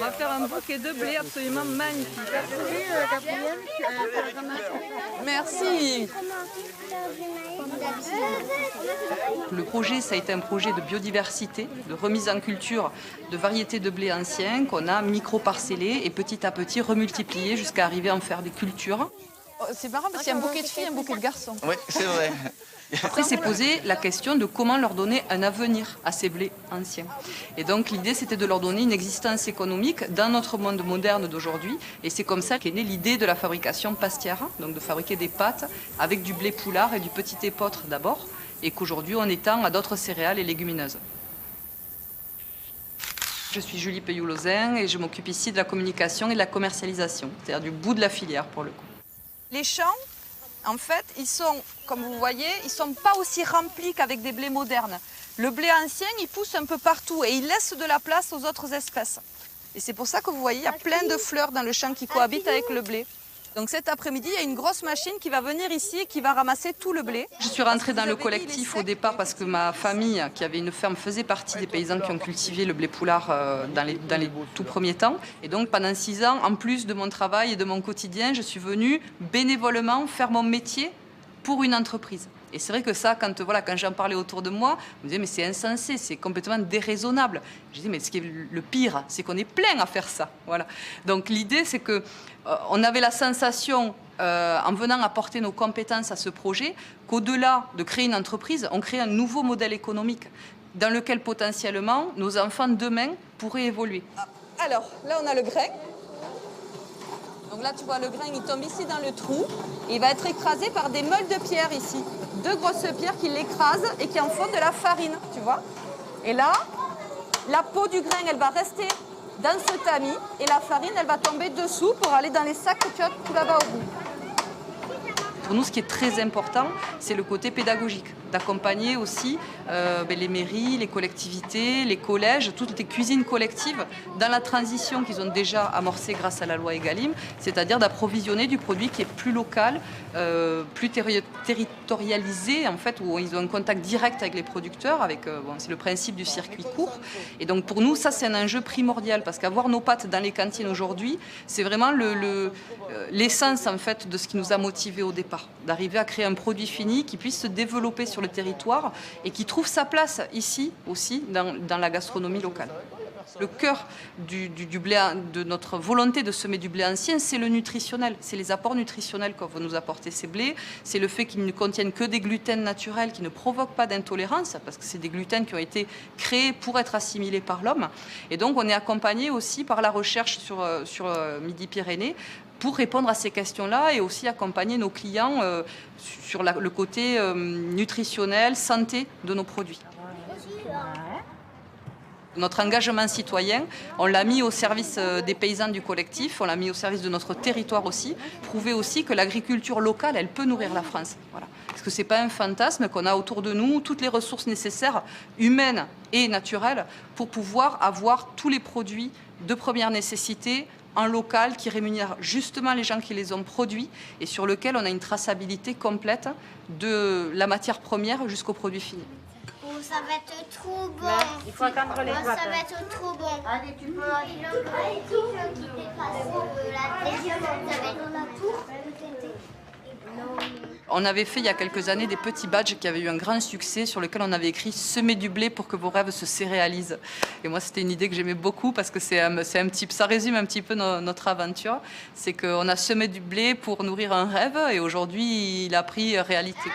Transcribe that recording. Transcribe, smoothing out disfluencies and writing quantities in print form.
On va faire un bouquet de blé absolument magnifique. Merci. Le projet, ça a été un projet de biodiversité, de remise en culture de variétés de blé anciens qu'on a micro-parcellées et petit à petit remultipliées jusqu'à arriver à en faire des cultures. C'est marrant parce qu'il y a un bouquet de filles et un bouquet de garçons. Oui, c'est vrai. Après, c'est posé la question de comment leur donner un avenir à ces blés anciens. Et donc, l'idée, c'était de leur donner une existence économique dans notre monde moderne d'aujourd'hui. Et c'est comme ça qu'est née l'idée de la fabrication pastière, donc de fabriquer des pâtes avec du blé poulard et du petit épeautre d'abord, et qu'aujourd'hui, on étend à d'autres céréales et légumineuses. Je suis Julie Peyou-Lauzin et je m'occupe ici de la communication et de la commercialisation, c'est-à-dire du bout de la filière pour le coup. Les champs, en fait, ils sont, comme vous voyez, ils ne sont pas aussi remplis qu'avec des blés modernes. Le blé ancien, il pousse un peu partout et il laisse de la place aux autres espèces. Et c'est pour ça que vous voyez, il y a plein de fleurs dans le champ qui cohabitent avec le blé. Donc cet après-midi, il y a une grosse machine qui va venir ici et qui va ramasser tout le blé. Je suis rentrée dans le collectif au départ parce que ma famille, qui avait une ferme, faisait partie des paysans qui ont cultivé le blé poulard dans les tout premiers temps. Et donc pendant 6 ans, en plus de mon travail et de mon quotidien, je suis venue bénévolement faire mon métier pour une entreprise. Et c'est vrai que ça, quand j'en parlais autour de moi, on me disait mais c'est insensé, c'est complètement déraisonnable. Je dis mais ce qui est le pire, c'est qu'on est plein à faire ça. Voilà. Donc l'idée, c'est que on avait la sensation, en venant apporter nos compétences à ce projet, qu'au-delà de créer une entreprise, on crée un nouveau modèle économique dans lequel potentiellement nos enfants demain pourraient évoluer. Alors là, on a le grain. Donc là, tu vois, le grain, il tombe ici dans le trou. Et il va être écrasé par des meules de pierre ici. 2 grosses pierres qui l'écrasent et qui en font de la farine, tu vois. Et là, la peau du grain, elle va rester dans ce tamis. Et la farine, elle va tomber dessous pour aller dans les sacs que tu as tout là-bas au bout. Pour nous, ce qui est très important, c'est le côté pédagogique, d'accompagner aussi les mairies, les collectivités, les collèges, toutes les cuisines collectives dans la transition qu'ils ont déjà amorcée grâce à la loi Egalim, c'est-à-dire d'approvisionner du produit qui est plus local, plus territorialisé, en fait, où ils ont un contact direct avec les producteurs, c'est le principe du circuit court. Et donc pour nous, ça c'est un enjeu primordial, parce qu'avoir nos pâtes dans les cantines aujourd'hui, c'est vraiment l'essence en fait de ce qui nous a motivés au départ, d'arriver à créer un produit fini qui puisse se développer sur le territoire et qui trouve sa place ici aussi dans la gastronomie locale. Le cœur du blé, de notre volonté de semer du blé ancien, c'est le nutritionnel. C'est les apports nutritionnels qu'on veut nous apporter ces blés. C'est le fait qu'ils ne contiennent que des gluten naturels qui ne provoquent pas d'intolérance, parce que c'est des gluten qui ont été créés pour être assimilés par l'homme. Et donc, on est accompagné aussi par la recherche sur Midi-Pyrénées pour répondre à ces questions-là et aussi accompagner nos clients sur le côté nutritionnel, santé de nos produits. Notre engagement citoyen, on l'a mis au service des paysans du collectif, on l'a mis au service de notre territoire aussi, prouver aussi que l'agriculture locale, elle peut nourrir la France. Voilà. Parce que ce n'est pas un fantasme qu'on a autour de nous, toutes les ressources nécessaires, humaines et naturelles, pour pouvoir avoir tous les produits de première nécessité en local qui rémunère justement les gens qui les ont produits et sur lequel on a une traçabilité complète de la matière première jusqu'au produit fini. Ça va être trop bon. Il faut attendre les Ça toiles. va être trop bon. Allez, tu peux. On avait fait il y a quelques années des petits badges qui avaient eu un grand succès sur lesquels on avait écrit « Semez du blé pour que vos rêves se céréalisent ». Et moi, c'était une idée que j'aimais beaucoup parce que ça résume un petit peu notre aventure. C'est qu'on a semé du blé pour nourrir un rêve et aujourd'hui, il a pris réalité.